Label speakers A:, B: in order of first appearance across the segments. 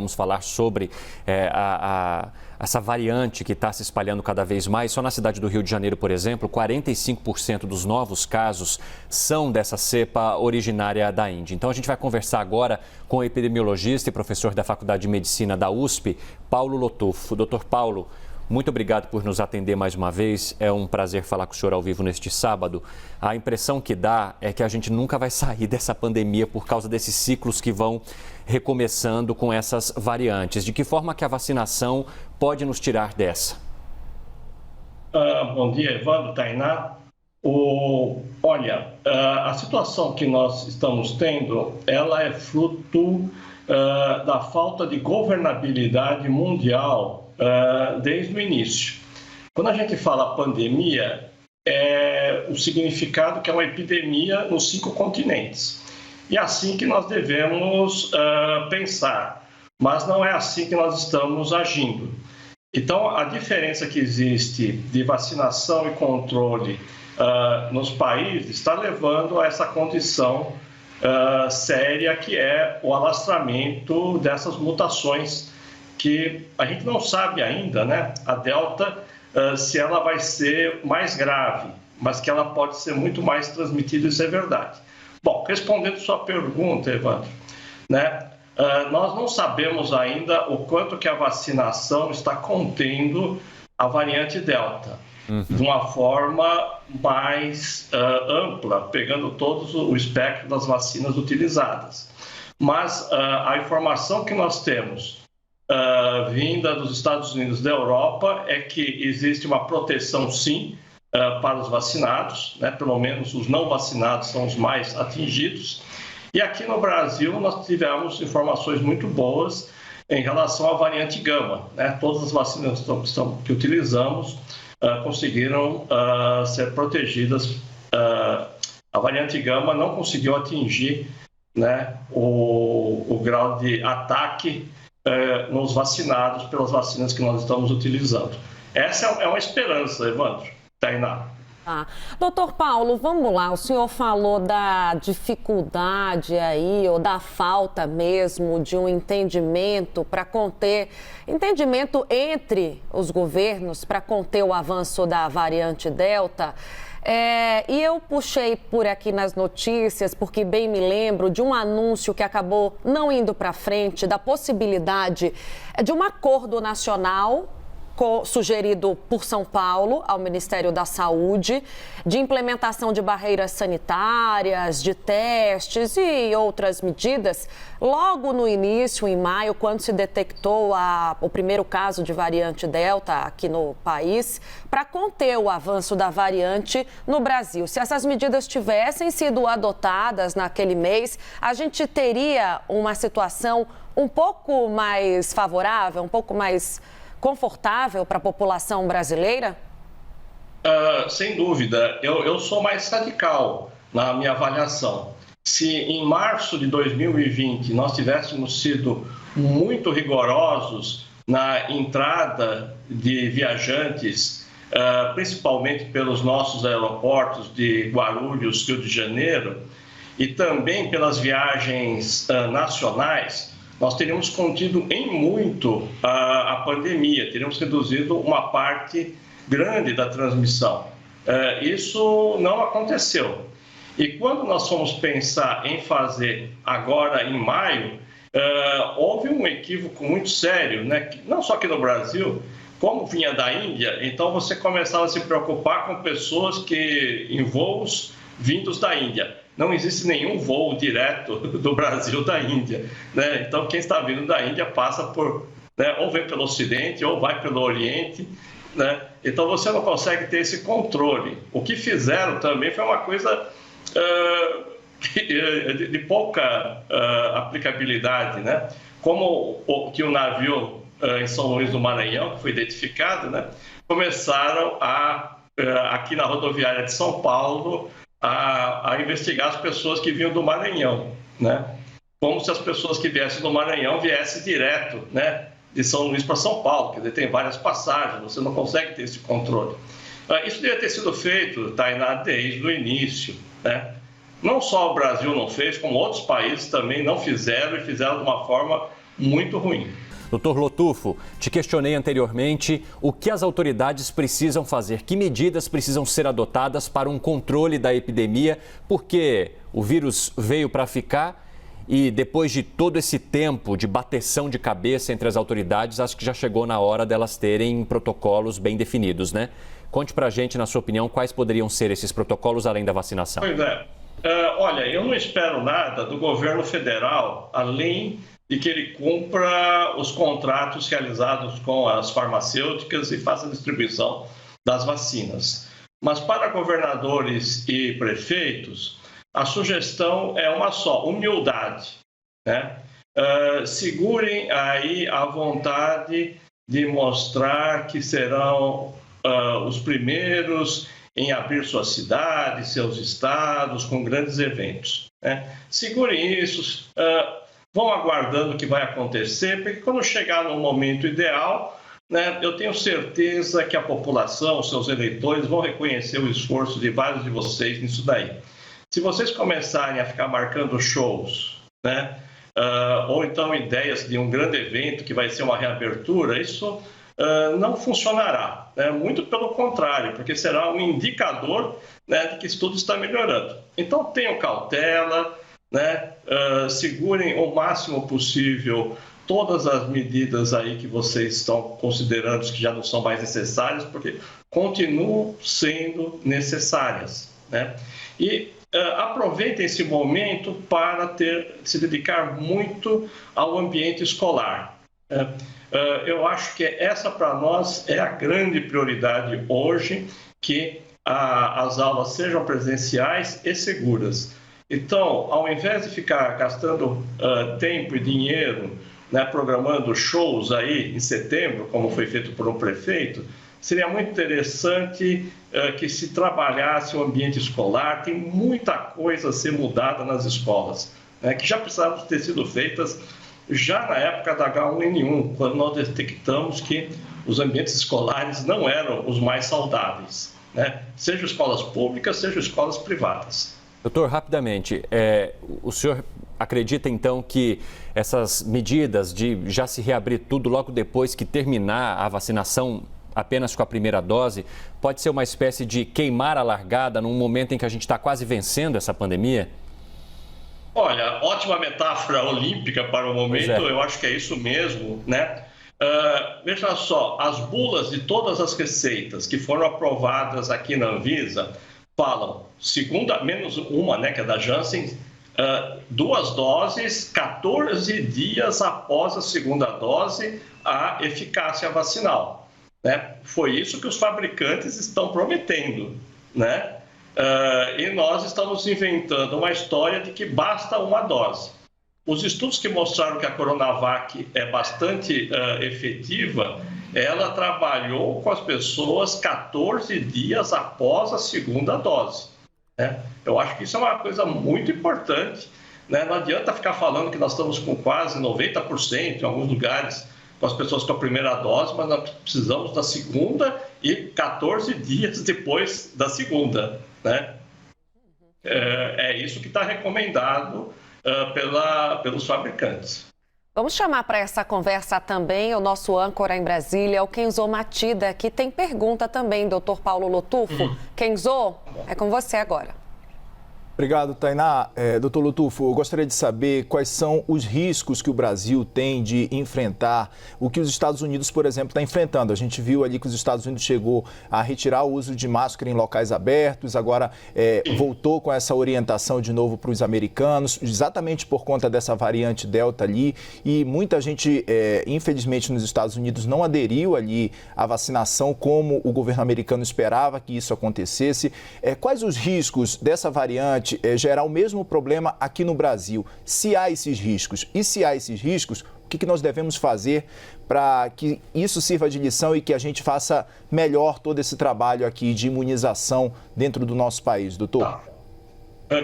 A: Vamos falar sobre essa variante que está se espalhando cada vez mais. Só na cidade do Rio de Janeiro, por exemplo, 45% dos novos casos são dessa cepa originária da Índia. Então a gente vai conversar agora com o epidemiologista e professor da Faculdade de Medicina da USP, Paulo Lotufo. Doutor Paulo, muito obrigado por nos atender mais uma vez. É um prazer falar com o senhor ao vivo neste sábado. A impressão que dá é que a gente nunca vai sair dessa pandemia por causa desses ciclos que vão recomeçando com essas variantes. De que forma que a vacinação pode nos tirar dessa?
B: Bom dia, Evandro, Tainá. A situação que nós estamos tendo, ela é fruto da falta de governabilidade mundial desde o início. Quando a gente fala pandemia, é o significado que é uma epidemia nos 5 continentes. E é assim que nós devemos pensar, mas não é assim que nós estamos agindo. Então, a diferença que existe de vacinação e controle nos países está levando a essa condição séria que é o alastramento dessas mutações que a gente não sabe ainda, né? A Delta, se ela vai ser mais grave, mas que ela pode ser muito mais transmitida, isso é verdade. Bom, respondendo sua pergunta, Evandro, né? Nós não sabemos ainda o quanto que a vacinação está contendo a variante Delta, de uma forma mais ampla, pegando todo o espectro das vacinas utilizadas. Mas a informação que nós temos vinda dos Estados Unidos e da Europa é que existe uma proteção, sim, para os vacinados, né? Pelo menos os não vacinados são os mais atingidos. E aqui no Brasil nós tivemos informações muito boas em relação à variante Gama, né? Todas as vacinas que utilizamos conseguiram ser protegidas. A variante Gama não conseguiu atingir, né, o grau de ataque nos vacinados pelas vacinas que nós estamos utilizando. Essa é uma esperança, Evandro, Tainá.
C: Doutor Paulo, vamos lá, o senhor falou da dificuldade aí, ou da falta mesmo de um entendimento entre os governos para conter o avanço da variante Delta. E eu puxei por aqui nas notícias, porque bem me lembro de um anúncio que acabou não indo para frente, da possibilidade de um acordo nacional sugerido por São Paulo ao Ministério da Saúde, de implementação de barreiras sanitárias, de testes e outras medidas, logo no início, em maio, quando se detectou o primeiro caso de variante Delta aqui no país, para conter o avanço da variante no Brasil. Se essas medidas tivessem sido adotadas naquele mês, a gente teria uma situação um pouco mais favorável, um pouco mais confortável para a população brasileira?
B: Sem dúvida. Eu sou mais radical na minha avaliação. Se em março de 2020 nós tivéssemos sido muito rigorosos na entrada de viajantes, principalmente pelos nossos aeroportos de Guarulhos, Rio de Janeiro, e também pelas viagens nacionais, nós teríamos contido em muito a pandemia, teríamos reduzido uma parte grande da transmissão. Isso não aconteceu. E quando nós fomos pensar em fazer agora em maio, houve um equívoco muito sério, né? Não só aqui no Brasil, como vinha da Índia, então você começava a se preocupar com pessoas que em voos vindos da Índia. Não existe nenhum voo direto do Brasil da Índia, né? Então, quem está vindo da Índia passa por, né, ou vem pelo Ocidente ou vai pelo Oriente, né? Então, você não consegue ter esse controle. O que fizeram também foi uma coisa de pouca aplicabilidade, né? Como que o navio em São Luís do Maranhão, que foi identificado, né, começaram aqui na rodoviária de São Paulo, a investigar as pessoas que vinham do Maranhão, né? Como se as pessoas que viessem do Maranhão viessem direto, né, de São Luís para São Paulo, quer dizer, tem várias passagens, você não consegue ter esse controle. Isso devia ter sido feito, Tainá, desde o início, né? Não só o Brasil não fez, como outros países também não fizeram e fizeram de uma forma muito ruim.
A: Doutor Lotufo, te questionei anteriormente o que as autoridades precisam fazer, que medidas precisam ser adotadas para um controle da epidemia, porque o vírus veio para ficar e depois de todo esse tempo de bateção de cabeça entre as autoridades, acho que já chegou na hora delas terem protocolos bem definidos, né? Conte pra gente, na sua opinião, quais poderiam ser esses protocolos além da vacinação.
B: Pois é. Olha, eu não espero nada do governo federal, além de que ele cumpra os contratos realizados com as farmacêuticas e faça a distribuição das vacinas. Mas para governadores e prefeitos, a sugestão é uma só: humildade, né? Segurem aí a vontade de mostrar que serão os primeiros em abrir suas cidades, seus estados, com grandes eventos, né? Segurem isso, vão aguardando o que vai acontecer, porque quando chegar no momento ideal, né, eu tenho certeza que a população, seus eleitores, vão reconhecer o esforço de vários de vocês nisso daí. Se vocês começarem a ficar marcando shows, né, ou então ideias de um grande evento que vai ser uma reabertura, isso não funcionará, né? Muito pelo contrário, porque será um indicador, né, de que tudo está melhorando. Então tenham cautela, né? Segurem o máximo possível todas as medidas aí que vocês estão considerando que já não são mais necessárias, porque continuam sendo necessárias, né? E aproveitem esse momento para se dedicar muito ao ambiente escolar. Eu acho que essa para nós é a grande prioridade hoje, que as aulas sejam presenciais e seguras. Então, ao invés de ficar gastando tempo e dinheiro, né, programando shows aí em setembro, como foi feito por um prefeito, seria muito interessante que se trabalhasse o ambiente escolar. Tem muita coisa a ser mudada nas escolas, né, que já precisavam ter sido feitas já na época da H1N1, quando nós detectamos que os ambientes escolares não eram os mais saudáveis, né? Seja escolas públicas, seja escolas privadas.
A: Doutor, rapidamente, o senhor acredita então que essas medidas de já se reabrir tudo logo depois que terminar a vacinação apenas com a primeira dose, pode ser uma espécie de queimar a largada num momento em que a gente está quase vencendo essa pandemia?
B: Olha, ótima metáfora olímpica para o momento, eu acho que é isso mesmo, né? Veja só, as bulas de todas as receitas que foram aprovadas aqui na Anvisa falam, menos uma, né, que é da Janssen, 2 doses, 14 dias após a segunda dose, a eficácia vacinal, né? Foi isso que os fabricantes estão prometendo, né? E nós estamos inventando uma história de que basta uma dose. Os estudos que mostraram que a Coronavac é bastante efetiva, ela trabalhou com as pessoas 14 dias após a segunda dose, né? Eu acho que isso é uma coisa muito importante, né? Não adianta ficar falando que nós estamos com quase 90% em alguns lugares com as pessoas com a primeira dose, mas nós precisamos da segunda e 14 dias depois da segunda, né? É isso que está recomendado pelos fabricantes.
C: Vamos chamar para essa conversa também o nosso âncora em Brasília, o Kenzo Matida, que tem pergunta também, doutor Paulo Lotufo. Kenzo, é com você agora.
D: Obrigado, Tainá. Doutor Lotufo, eu gostaria de saber quais são os riscos que o Brasil tem de enfrentar o que os Estados Unidos, por exemplo, está enfrentando. A gente viu ali que os Estados Unidos chegou a retirar o uso de máscara em locais abertos, agora voltou com essa orientação de novo para os americanos, exatamente por conta dessa variante Delta ali, e muita gente, infelizmente, nos Estados Unidos não aderiu ali à vacinação como o governo americano esperava que isso acontecesse. Quais os riscos dessa variante gerar o mesmo problema aqui no Brasil? Se há esses riscos, e se há esses riscos, o que nós devemos fazer para que isso sirva de lição e que a gente faça melhor todo esse trabalho aqui de imunização dentro do nosso país, doutor?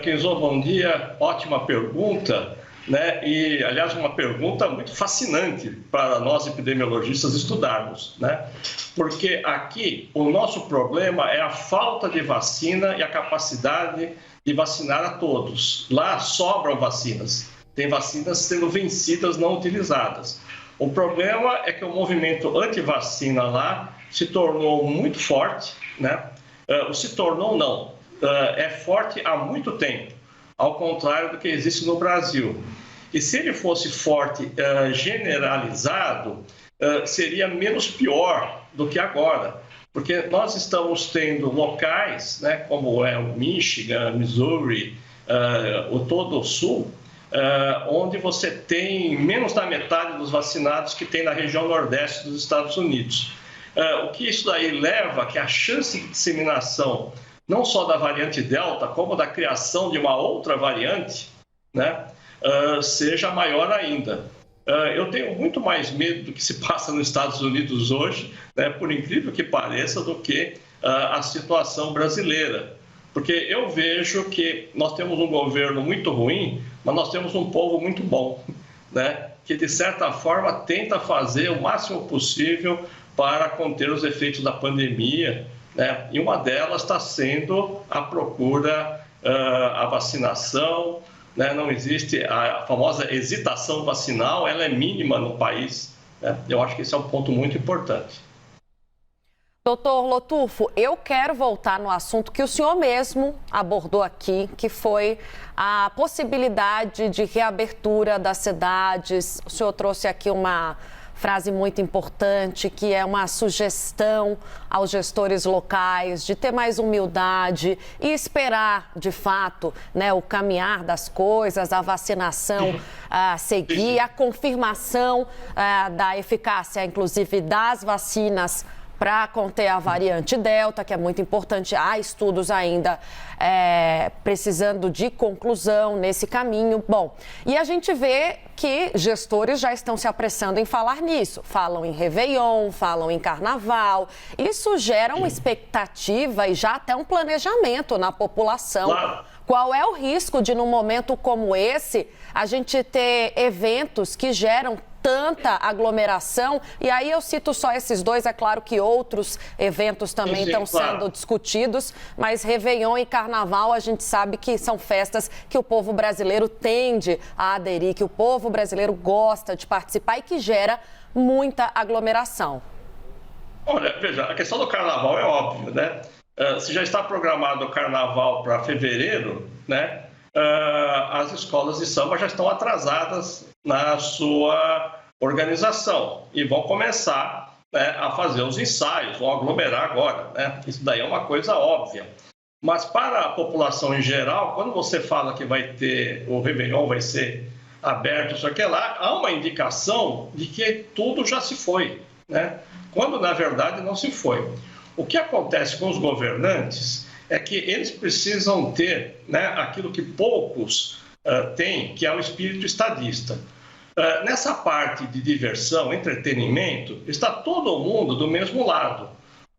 B: Kenzo, bom dia. Ótima pergunta, né? E, aliás, uma pergunta muito fascinante para nós epidemiologistas estudarmos, né? Porque aqui o nosso problema é a falta de vacina e a capacidade de vacinar a todos. Lá sobram vacinas. tem vacinas sendo vencidas, não utilizadas. O problema é que o movimento anti-vacina lá se tornou muito forte, né? Se tornou não, é forte há muito tempo, ao contrário do que existe no Brasil. E se ele fosse forte, generalizado, seria menos pior do que agora, porque nós estamos tendo locais, né, como é o Michigan, Missouri, todo o Sul, onde você tem menos da metade dos vacinados que tem na região nordeste dos Estados Unidos. O que isso daí leva a que a chance de disseminação, não só da variante Delta, como da criação de uma outra variante, né, seja maior ainda. Eu tenho muito mais medo do que se passa nos Estados Unidos hoje, né, por incrível que pareça, do que a situação brasileira. Porque eu vejo que nós temos um governo muito ruim, mas nós temos um povo muito bom, né, que de certa forma tenta fazer o máximo possível para conter os efeitos da pandemia, né, e uma delas está sendo a procura, a vacinação, né, não existe a famosa hesitação vacinal, ela é mínima no país, né? Eu acho que esse é um ponto muito importante.
C: Doutor Lotufo, eu quero voltar no assunto que o senhor mesmo abordou aqui, que foi a possibilidade de reabertura das cidades. O senhor trouxe aqui uma frase muito importante, que é uma sugestão aos gestores locais de ter mais humildade e esperar, de fato, né, o caminhar das coisas, a vacinação seguir, a confirmação da eficácia, inclusive, das vacinas para conter a variante Delta, que é muito importante. Há estudos ainda precisando de conclusão nesse caminho. Bom, e a gente vê que gestores já estão se apressando em falar nisso. Falam em Réveillon, falam em Carnaval. Isso gera uma expectativa e já até um planejamento na população.
B: Claro.
C: Qual é o risco de, num momento como esse, a gente ter eventos que geram tanta aglomeração? E aí eu cito só esses dois, é claro que outros eventos também estão sendo discutidos, mas Réveillon e Carnaval a gente sabe que são festas que o povo brasileiro tende a aderir, que o povo brasileiro gosta de participar e que gera muita aglomeração.
B: Olha, veja, a questão do Carnaval é óbvio, né? Se já está programado o Carnaval para fevereiro, né? As escolas de samba já estão atrasadas na sua organização e vão começar, né, a fazer os ensaios, vão aglomerar agora, né? Isso daí é uma coisa óbvia. Mas para a população em geral, quando você fala que vai ter, o Réveillon vai ser aberto, isso aqui lá, há uma indicação de que tudo já se foi, né? Quando na verdade não se foi. O que acontece com os governantes é que eles precisam ter, né, aquilo que poucos têm, que é o espírito estadista. Nessa parte de diversão, entretenimento, está todo mundo do mesmo lado.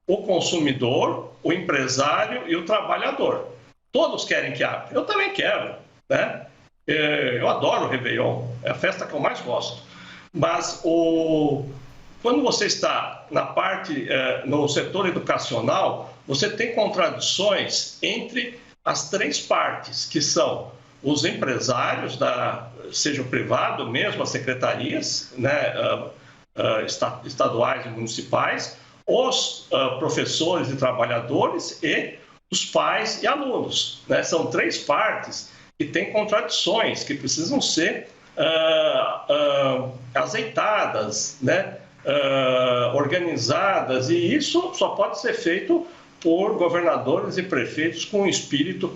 B: O consumidor, o empresário e o trabalhador. Todos querem que abra. Eu também quero, né? Eu adoro o Réveillon, é a festa que eu mais gosto. Mas quando você está na parte, no setor educacional, você tem contradições entre as três partes, que são os empresários, seja o privado mesmo, as secretarias, né, estaduais e municipais, os professores e trabalhadores e os pais e alunos, né? São três partes que têm contradições, que precisam ser azeitadas, né? Organizadas, e isso só pode ser feito por governadores e prefeitos com um espírito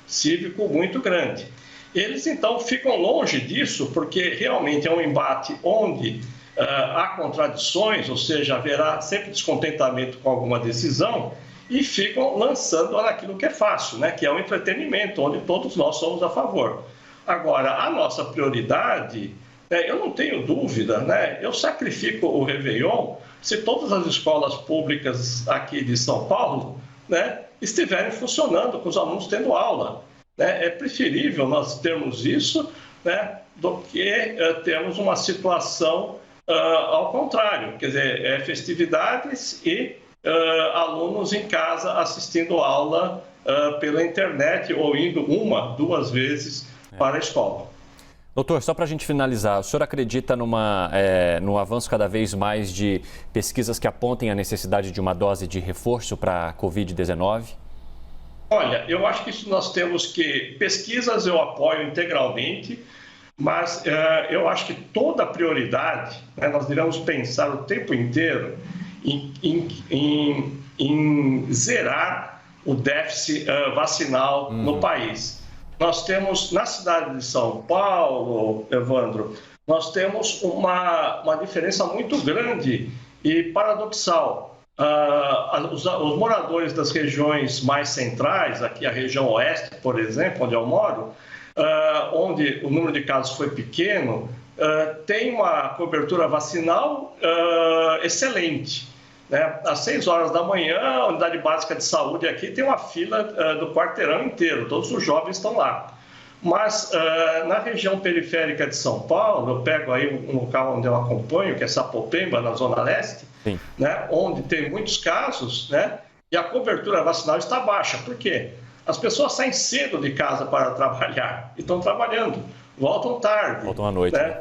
B: cívico muito grande. Eles, então, ficam longe disso, porque realmente é um embate onde há contradições, ou seja, haverá sempre descontentamento com alguma decisão, e ficam lançando naquilo que é fácil, né? Que é o entretenimento, onde todos nós somos a favor. Agora, a nossa prioridade, eu não tenho dúvida, né? Eu sacrifico o Réveillon se todas as escolas públicas aqui de São Paulo, né, estiverem funcionando, com os alunos tendo aula, né? É preferível nós termos isso, né, do que termos uma situação ao contrário, quer dizer, festividades e alunos em casa assistindo aula pela internet ou indo 1, 2 vezes para a escola.
A: Doutor, só para a gente finalizar, o senhor acredita no avanço cada vez mais de pesquisas que apontem a necessidade de uma dose de reforço para a Covid-19?
B: Olha, eu acho que isso nós temos que... Pesquisas eu apoio integralmente, mas eu acho que toda a prioridade, né, nós devemos pensar o tempo inteiro em zerar o déficit vacinal no país. Nós temos, na cidade de São Paulo, Evandro, nós temos uma diferença muito grande e paradoxal. Os moradores das regiões mais centrais, aqui a região oeste, por exemplo, onde eu moro, onde o número de casos foi pequeno, tem uma cobertura vacinal excelente. Né? Às 6 horas da manhã, a unidade básica de saúde aqui tem uma fila do quarteirão inteiro, todos os jovens estão lá. Mas na região periférica de São Paulo, eu pego aí um local onde eu acompanho, que é Sapopemba, na Zona Leste, né? Onde tem muitos casos, né? E a cobertura vacinal está baixa. Por quê? As pessoas saem cedo de casa para trabalhar e estão trabalhando, voltam tarde.
A: Voltam à noite.
B: Né?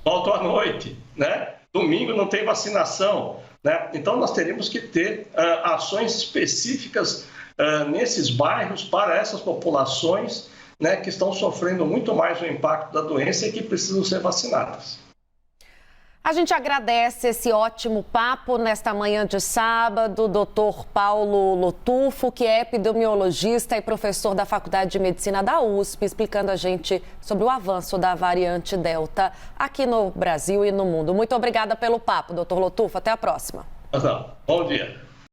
B: Voltam à noite, né? Domingo não tem vacinação. Né? Então, nós teríamos que ter ações específicas nesses bairros para essas populações, né, que estão sofrendo muito mais o impacto da doença e que precisam ser vacinadas.
C: A gente agradece esse ótimo papo nesta manhã de sábado, Dr. Paulo Lotufo, que é epidemiologista e professor da Faculdade de Medicina da USP, explicando a gente sobre o avanço da variante Delta aqui no Brasil e no mundo. Muito obrigada pelo papo, Dr. Lotufo. Até a próxima.
B: Bom dia.